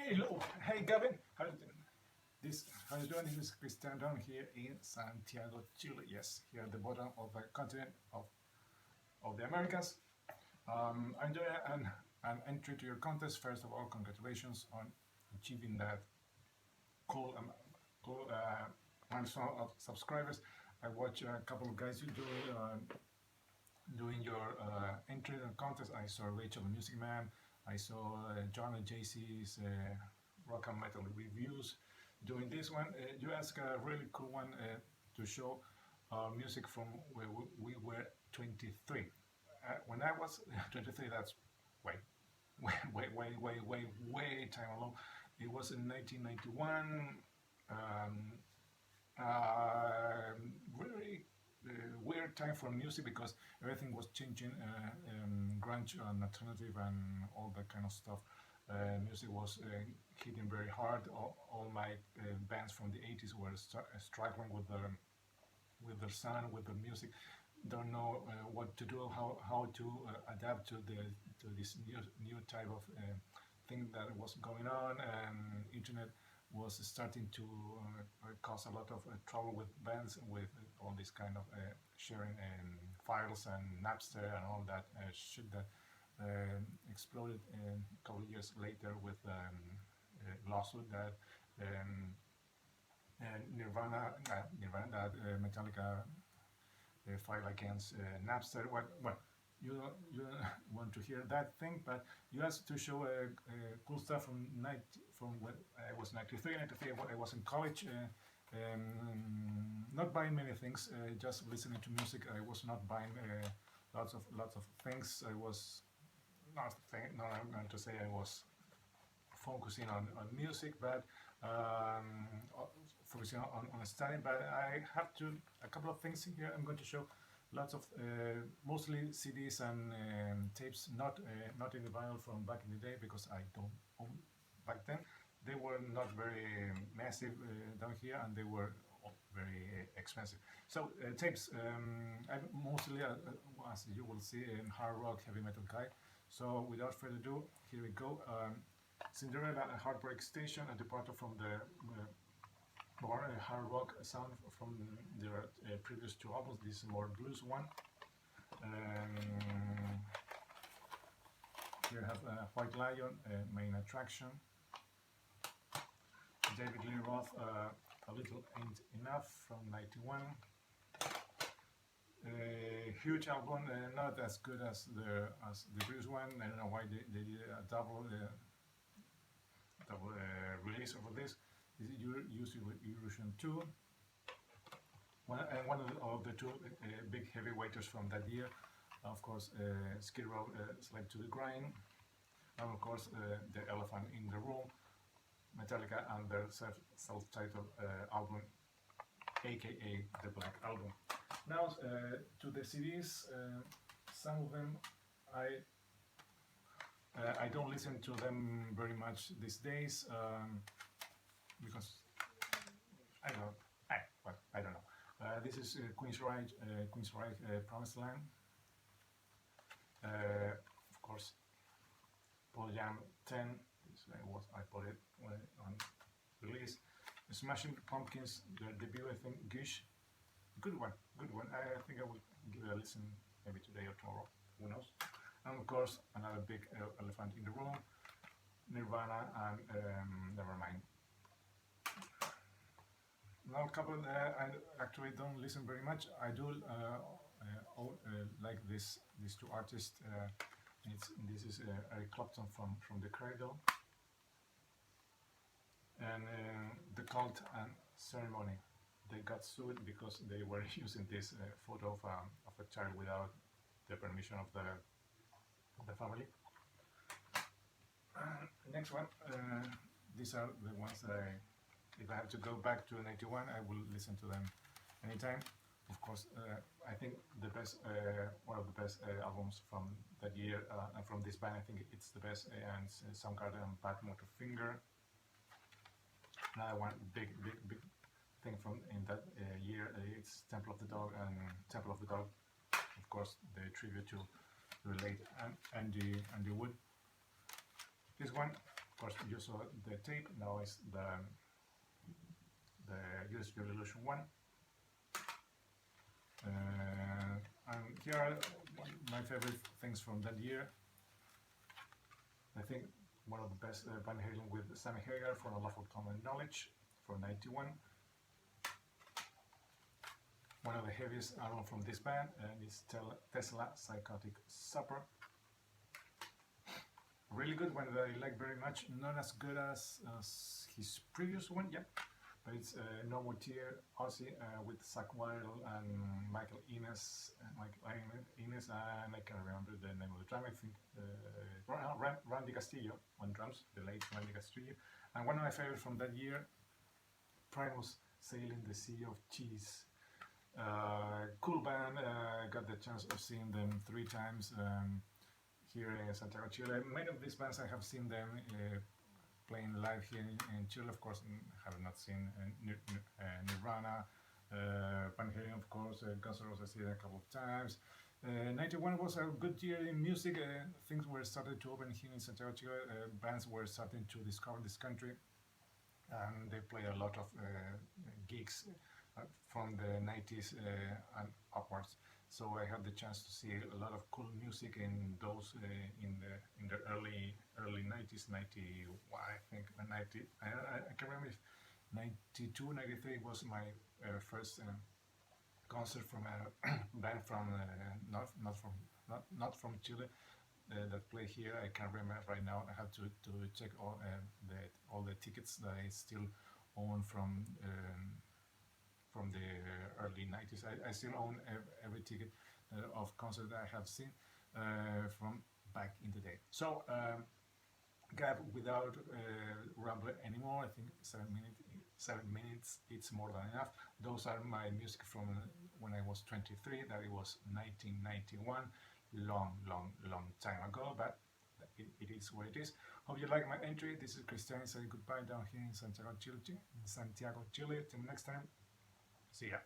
Hello, hey Gavin, how you doing? This is Christian down here in Santiago, Chile. Yes, here at the bottom of the continent of the Americas. I'm doing an entry to your contest. First of all, congratulations on achieving that cool, cool milestone of subscribers. I watched a couple of guys doing your entry in the contest. I saw Rachel the Music Man. I saw John and JC's rock and metal reviews. Doing this one, you asked a really cool one to show music from where we were 23. When I was 23, that's way, way time along. It was in 1991. Really weird time for music because everything was changing, grunge and alternative and all that kind of stuff. Music was hitting very hard. All my bands from the 80s were struggling with their sound, with their music. Don't know what to do, how to adapt to this new type of thing that was going on, and internet was starting to cause a lot of trouble with bands, with all this kind of sharing files and Napster and all that shit that exploded a couple of years later with a lawsuit that Nirvana that Metallica filed against Napster. Well, you don't want to hear that thing, but you asked to show cool stuff from when I was 93. I was in college, not buying many things, just listening to music. I was not buying lots of things. I was not I'm going to say I was focusing on music, but focusing on studying. But I have a couple of things here. I'm going to show lots of mostly CDs and tapes, not in the vinyl from back in the day, because I don't own back then. They were not very massive down here, and they were very expensive. So tapes, I'm mostly, as you will see, in hard rock, heavy metal guy. So without further ado, here we go. Cinderella, a Heartbreak Station, a departure from the more hard rock sound from their previous two albums. This is more blues one. Here I have White Lion, Main Attraction. David Lee Roth, A Little Ain't Enough from '91. Huge album, not as good as the previous one. I don't know why they did a double release of this. This is Eurovision 2. One of the two big heavyweights from that year, of course, Skid Row, Slave to the Grind, and of course the Elephant in the Room, Metallica, and their self-titled album, aka the Black Album. Now to the CDs, some of them I don't listen to them very much these days because I don't know. This is Queensryche, Promised Land. Of course, Pearl Jam 10. I put it on release. Smashing Pumpkins, their debut, I think, Gish. Good one. I think I will give it a listen maybe today or tomorrow. Who knows? And of course, another big elephant in the room, Nirvana and Nevermind. Now, a couple I actually don't listen very much. I do like these two artists. This is Eric Clapton from The Cradle, and The Cult and Ceremony. They got sued because they were using this photo of a child without the permission of the family. Next one. These are the ones that if I have to go back to '91, I will listen to them anytime. Of course, I think the best, one of the best albums from that year, and from this band, I think it's the best, and Soundgarden and Bad Motorfinger. Another one big thing from in that year, it's Temple of the Dog, and Temple of the Dog, of course, the tribute to the late Andy Wood. This one Of course, you saw the tape. Now is the Use Your Illusion one. And here are my favorite things from that year. I think one of the best Van Halen with Sammy Hagar for A Love for Common Knowledge from '91. One of the heaviest albums from this band is Tesla Psychotic Supper. Really good one that I like very much. Not as good as his previous one, yeah, but it's No More Tear, Ozzy with Zakk Wylde and Michael Inez, and I can't remember the name of the drummer. I think Randy Castillo on drums, the late Randy Castillo. And one of my favorites from that year, Primus, Sailing the Sea of Cheese. Cool band. Got the chance of seeing them 3 times here in Santiago, Chile. Many of these bands I have seen them playing live here in Chile. Of course, I have not seen Nirvana, Van Halen, of course, Guns N' Roses I seen a couple of times. '91 was a good year in music. Things were starting to open here in Santiago, Chile. Bands were starting to discover this country, and they play a lot of gigs from the '90s and upwards. So I had the chance to see a lot of cool music in those in the early '90s, '91 I think, 90. I can't remember if '92, '93 was my first concert from a band from not from Chile that play here. I can't remember right now. I have to check all the tickets that I still own from the early '90s. I still own every ticket of concert that I have seen from back in the day. So, Gab, without rambling anymore, I think 7 minutes, it's more than enough. Those are my music from when I was 23, that it was 1991, long time ago, but it is what it is. Hope you like my entry. This is Cristian saying goodbye down here in Santiago, Chile. Till next time. See ya.